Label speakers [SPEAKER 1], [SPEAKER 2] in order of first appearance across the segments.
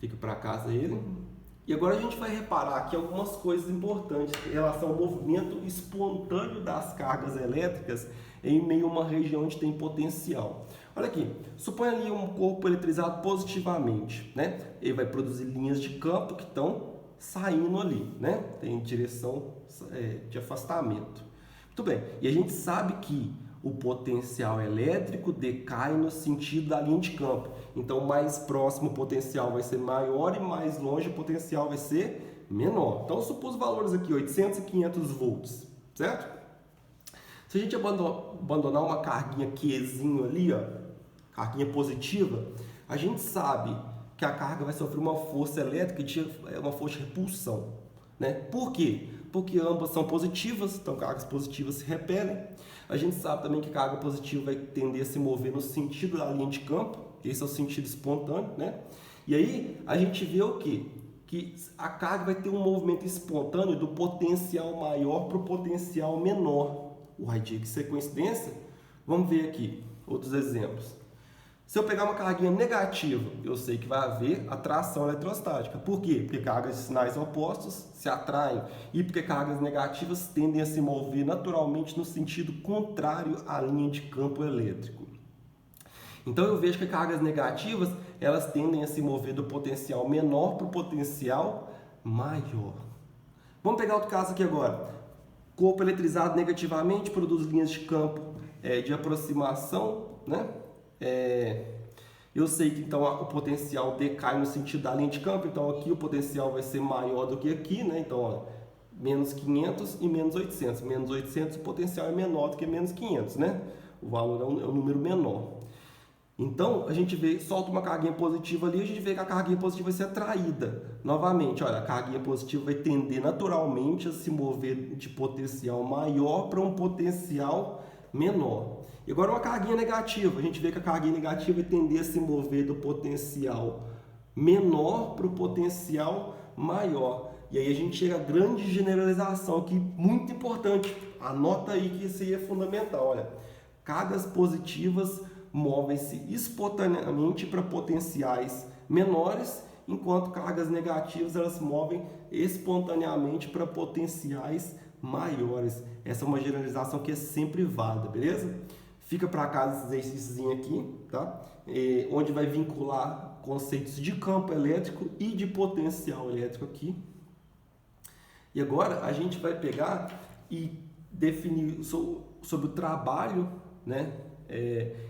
[SPEAKER 1] Fica para casa ele. E agora a gente vai reparar aqui algumas coisas importantes em relação ao movimento espontâneo das cargas elétricas em meio a uma região onde tem potencial. Olha aqui, suponha ali um corpo eletrizado positivamente, né? Ele vai produzir linhas de campo que estão saindo ali, né? Tem direção de afastamento. Muito bem, e a gente sabe que o potencial elétrico decai no sentido da linha de campo. Então, mais próximo o potencial vai ser maior e mais longe o potencial vai ser menor. Então, eu supus valores aqui, 800 e 500 volts, certo? Se a gente abandonar uma carguinha Qzinho ali, ó, carguinha positiva, a gente sabe que a carga vai sofrer uma força elétrica uma força de repulsão, né? Por quê? Porque ambas são positivas, então cargas positivas se repelem. A gente sabe também que a carga positiva vai tender a se mover no sentido da linha de campo, esse é o sentido espontâneo, né? E aí a gente vê o quê? Que a carga vai ter um movimento espontâneo do potencial maior para o potencial menor. Uai, que isso é coincidência? Vamos ver aqui outros exemplos. Se eu pegar uma carguinha negativa, eu sei que vai haver atração eletrostática. Por quê? Porque cargas de sinais opostos se atraem e porque cargas negativas tendem a se mover naturalmente no sentido contrário à linha de campo elétrico. Então eu vejo que cargas negativas, elas tendem a se mover do potencial menor para o potencial maior. Vamos pegar outro caso aqui agora. Corpo eletrizado negativamente produz linhas de campo de aproximação, né? Eu sei que então o potencial decai no sentido da linha de campo, então aqui o potencial vai ser maior do que aqui, né? Então, ó, menos 500 e menos 800. Menos 800 o potencial é menor do que menos 500, né? O valor é um número menor. Então, a gente solta uma carguinha positiva ali, a gente vê que a carguinha positiva vai ser atraída. Novamente, olha, a carguinha positiva vai tender naturalmente a se mover de potencial maior para um potencial menor. E agora uma carguinha negativa, a gente vê que a carguinha negativa vai tender a se mover do potencial menor para o potencial maior. E aí a gente chega à grande generalização aqui, muito importante. Anota aí que isso aí é fundamental. Olha, cargas positivas movem-se espontaneamente para potenciais menores, enquanto cargas negativas elas se movem espontaneamente para potenciais maiores. Essa é uma generalização que é sempre válida, beleza? Fica para casa esse exercício aqui, tá? Onde vai vincular conceitos de campo elétrico e de potencial elétrico aqui. E agora a gente vai pegar e definir sobre o trabalho, né?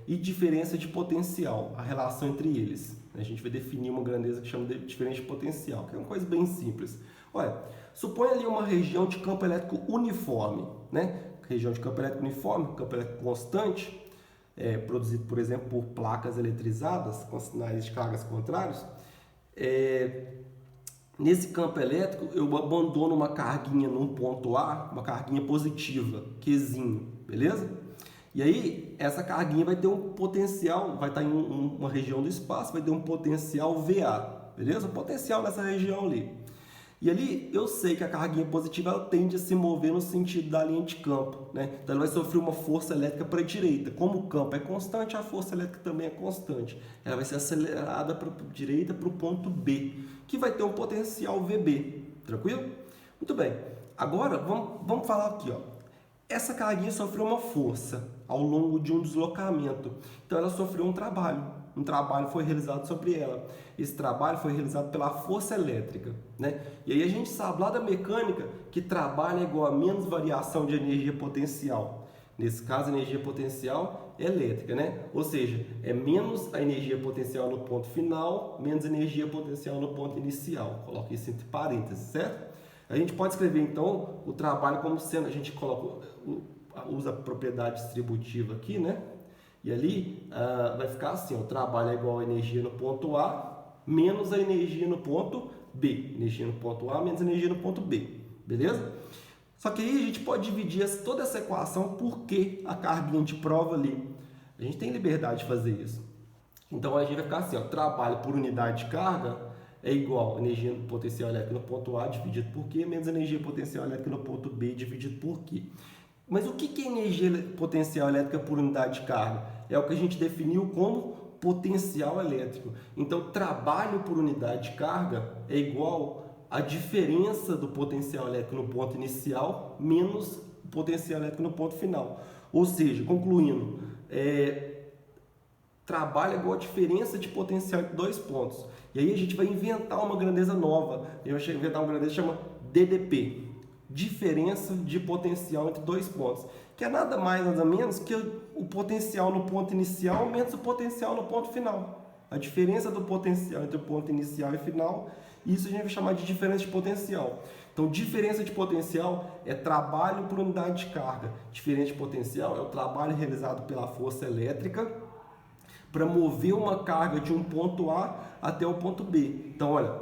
[SPEAKER 1] E diferença de potencial, a relação entre eles. A gente vai definir uma grandeza que chama de diferença de potencial, que é uma coisa bem simples. Olha, suponha ali uma região de campo elétrico uniforme, né? Região de campo elétrico uniforme, campo elétrico constante, produzido, por exemplo, por placas eletrizadas com sinais de cargas contrários. Nesse campo elétrico, eu abandono uma carguinha num ponto A, uma carguinha positiva, Qzinho, beleza? E aí, essa carguinha vai ter um potencial, vai estar em uma região do espaço, vai ter um potencial VA, beleza? Um potencial nessa região ali. E ali, eu sei que a carguinha positiva ela tende a se mover no sentido da linha de campo, né? Então, ela vai sofrer uma força elétrica para a direita. Como o campo é constante, a força elétrica também é constante. Ela vai ser acelerada para a direita, para o ponto B, que vai ter um potencial VB, tranquilo? Muito bem. Agora, vamos falar aqui, ó. Essa carguinha sofreu uma força ao longo de um deslocamento. Então, ela sofreu um trabalho. Um trabalho foi realizado sobre ela. Esse trabalho foi realizado pela força elétrica, né? E aí a gente sabe lá da mecânica que trabalho é igual a menos variação de energia potencial. Nesse caso, a energia potencial é elétrica, né? Ou seja, é menos a energia potencial no ponto final, menos a energia potencial no ponto inicial. Coloca isso entre parênteses, certo? A gente pode escrever, então, o trabalho como sendo... A gente usa a propriedade distributiva aqui, né? E ali vai ficar assim, ó, o trabalho é igual a energia no ponto A menos a energia no ponto B. Energia no ponto A menos a energia no ponto B. Beleza? Só que aí a gente pode dividir toda essa equação por que a carguinha de prova ali. A gente tem liberdade de fazer isso. Então a gente vai ficar assim, ó, trabalho por unidade de carga é igual a energia potencial elétrica no ponto A dividido por Q menos a energia potencial elétrica no ponto B dividido por Q. Mas o que é energia potencial elétrica por unidade de carga? É o que a gente definiu como potencial elétrico. Então, trabalho por unidade de carga é igual a diferença do potencial elétrico no ponto inicial menos o potencial elétrico no ponto final. Ou seja, concluindo, trabalho é igual a diferença de potencial entre dois pontos. E aí a gente vai inventar uma grandeza nova. A gente vai inventar uma grandeza que chama DDP. Diferença de potencial entre dois pontos. Que é nada mais, nada menos que o potencial no ponto inicial menos o potencial no ponto final. A diferença do potencial entre o ponto inicial e final, isso a gente vai chamar de diferença de potencial. Então, diferença de potencial é trabalho por unidade de carga. Diferença de potencial é o trabalho realizado pela força elétrica para mover uma carga de um ponto A até o ponto B. Então, olha,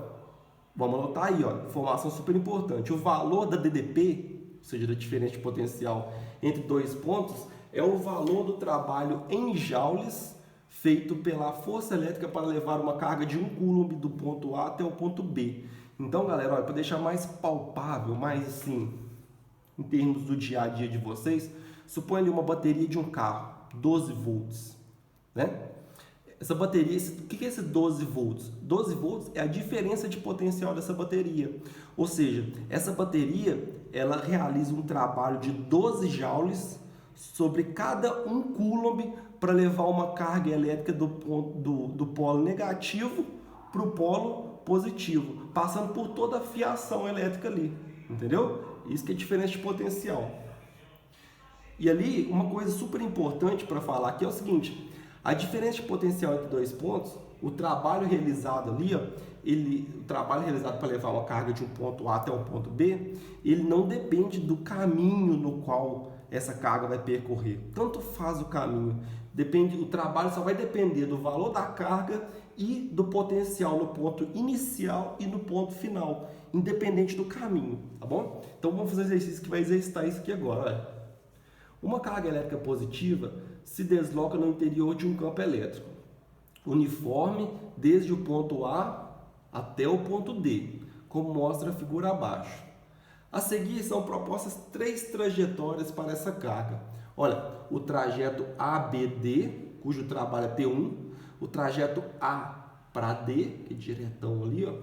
[SPEAKER 1] vamos anotar aí, ó, informação super importante. O valor da DDP, ou seja, da diferença de potencial entre dois pontos, é o valor do trabalho em joules feito pela força elétrica para levar uma carga de 1 coulomb do ponto A até o ponto B. Então, galera, para deixar mais palpável, mais assim, em termos do dia a dia de vocês, suponha ali uma bateria de um carro, 12 volts, né? Essa bateria, o que é esse 12 volts? 12 volts é a diferença de potencial dessa bateria. Ou seja, essa bateria, ela realiza um trabalho de 12 joules sobre cada 1 coulomb para levar uma carga elétrica do polo negativo para o polo positivo, passando por toda a fiação elétrica ali, entendeu? Isso que é diferença de potencial. E ali, uma coisa super importante para falar aqui é o seguinte: a diferença de potencial entre dois pontos, o trabalho realizado ali, ó, o trabalho realizado para levar uma carga de um ponto A até um ponto B, ele não depende do caminho no qual essa carga vai percorrer. Tanto faz o caminho. O trabalho só vai depender do valor da carga e do potencial no ponto inicial e no ponto final, independente do caminho, tá bom? Então vamos fazer um exercício que vai exercitar isso aqui agora. Olha. Uma carga elétrica positiva se desloca no interior de um campo elétrico uniforme desde o ponto A até o ponto D, como mostra a figura abaixo. A seguir são propostas 3 trajetórias para essa carga. Olha, o trajeto ABD, cujo trabalho é T1, o trajeto A para D, que é diretão ali, ó,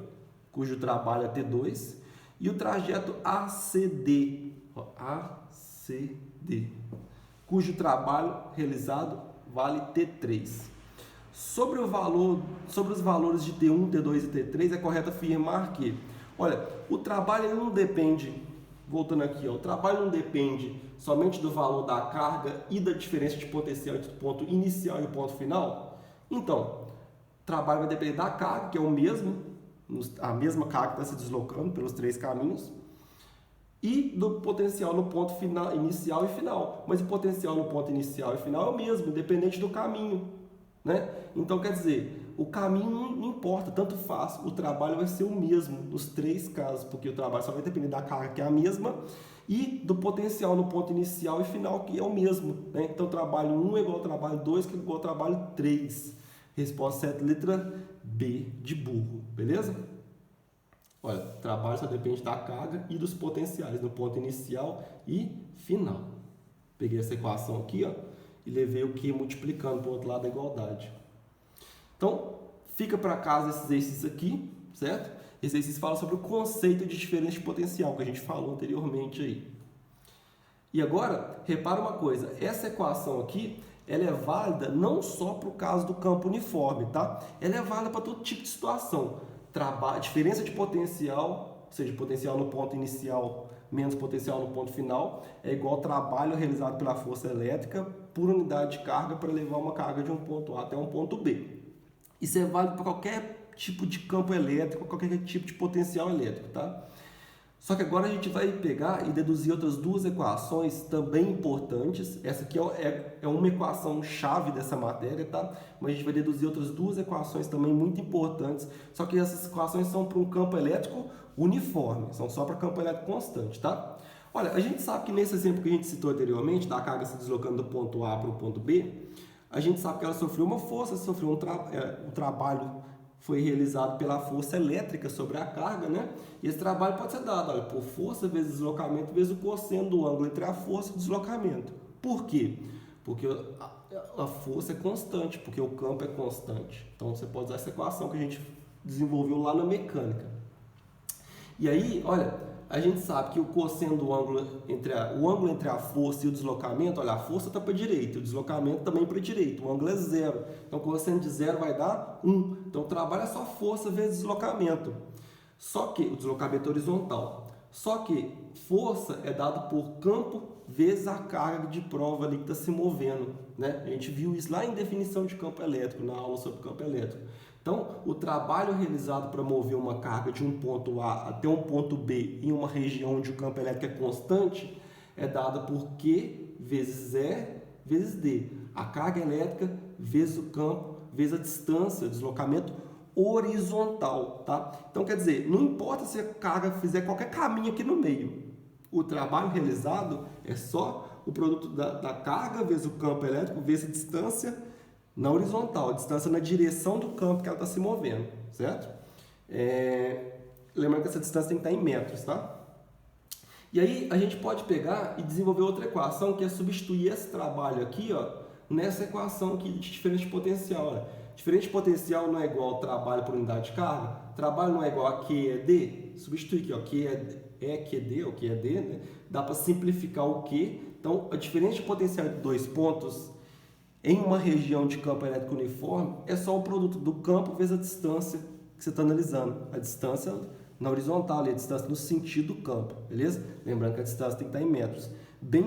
[SPEAKER 1] cujo trabalho é T2, e o trajeto ACD, ó, ACD, cujo trabalho realizado vale T3. Sobre os valores de T1, T2 e T3, é correto afirmar que, olha, o trabalho não depende, voltando aqui, ó, o trabalho não depende somente do valor da carga e da diferença de potencial entre o ponto inicial e o ponto final. Então, o trabalho vai depender da carga, que é o mesmo, a mesma carga que está se deslocando pelos 3 caminhos, e do potencial no ponto final, inicial e final. Mas o potencial no ponto inicial e final é o mesmo, independente do caminho, né? Então, quer dizer, o caminho não importa, tanto faz, o trabalho vai ser o mesmo nos 3 casos, porque o trabalho só vai depender da carga, que é a mesma, e do potencial no ponto inicial e final, que é o mesmo, né? Então, trabalho 1 é igual ao trabalho 2, que é igual ao trabalho 3. Resposta certa, letra B de burro, beleza? Olha, o trabalho só depende da carga e dos potenciais no ponto inicial e final. Peguei essa equação aqui, ó, e levei o Q multiplicando para o outro lado da igualdade. Então, fica para casa esse exercício aqui, certo? Esse exercício fala sobre o conceito de diferença de potencial, que a gente falou anteriormente aí. E agora, repara uma coisa, essa equação aqui, ela é válida não só para o caso do campo uniforme, tá? Ela é válida para todo tipo de situação. Diferença de potencial, ou seja, potencial no ponto inicial menos potencial no ponto final, é igual ao trabalho realizado pela força elétrica por unidade de carga para levar uma carga de um ponto A até um ponto B. Isso é válido para qualquer tipo de campo elétrico, qualquer tipo de potencial elétrico, tá? Só que agora a gente vai pegar e deduzir outras 2 equações também importantes. Essa aqui é uma equação chave dessa matéria, tá? Mas a gente vai deduzir outras 2 equações também muito importantes. Só que essas equações são para um campo elétrico uniforme, são só para campo elétrico constante, tá? Olha, a gente sabe que nesse exemplo que a gente citou anteriormente, da carga se deslocando do ponto A para o ponto B, a gente sabe que ela sofreu uma força, sofreu um trabalho foi realizado pela força elétrica sobre a carga, né? E esse trabalho pode ser dado, olha, por força vezes deslocamento vezes o cosseno do ângulo entre a força e o deslocamento. Por quê? Porque a força é constante, porque o campo é constante. Então você pode usar essa equação que a gente desenvolveu lá na mecânica. E aí, olha, a gente sabe que o cosseno do ângulo entre a força e o deslocamento, olha, a força está para a direita, o deslocamento também para a direita, o ângulo é zero. Então o cosseno de zero vai dar 1. Então trabalha só força vezes deslocamento. Só que o deslocamento horizontal. Só que força é dado por campo vezes a carga de prova ali que está se movendo, né? A gente viu isso lá em definição de campo elétrico, na aula sobre campo elétrico. Então, o trabalho realizado para mover uma carga de um ponto A até um ponto B em uma região onde o campo elétrico é constante é dado por Q vezes E vezes D. A carga elétrica vezes o campo vezes a distância, o deslocamento horizontal, tá? Então, quer dizer, não importa se a carga fizer qualquer caminho aqui no meio, o trabalho realizado é só o produto da carga vezes o campo elétrico vezes a distância na horizontal, a distância na direção do campo que ela está se movendo, certo? Lembrando que essa distância tem que estar em metros, tá? E aí a gente pode pegar e desenvolver outra equação que é substituir esse trabalho aqui, ó, nessa equação aqui de diferente potencial. Ó. Diferente potencial não é igual ao trabalho por unidade de carga, trabalho não é igual a Q é D, substitui aqui, ó, Q é QD, ou Q é D, né? Dá para simplificar o Q. Então, a diferença de potencial de dois pontos em uma região de campo elétrico uniforme é só o produto do campo vezes a distância que você está analisando. A distância na horizontal e a distância no sentido do campo, beleza? Lembrando que a distância tem que estar em metros. Bem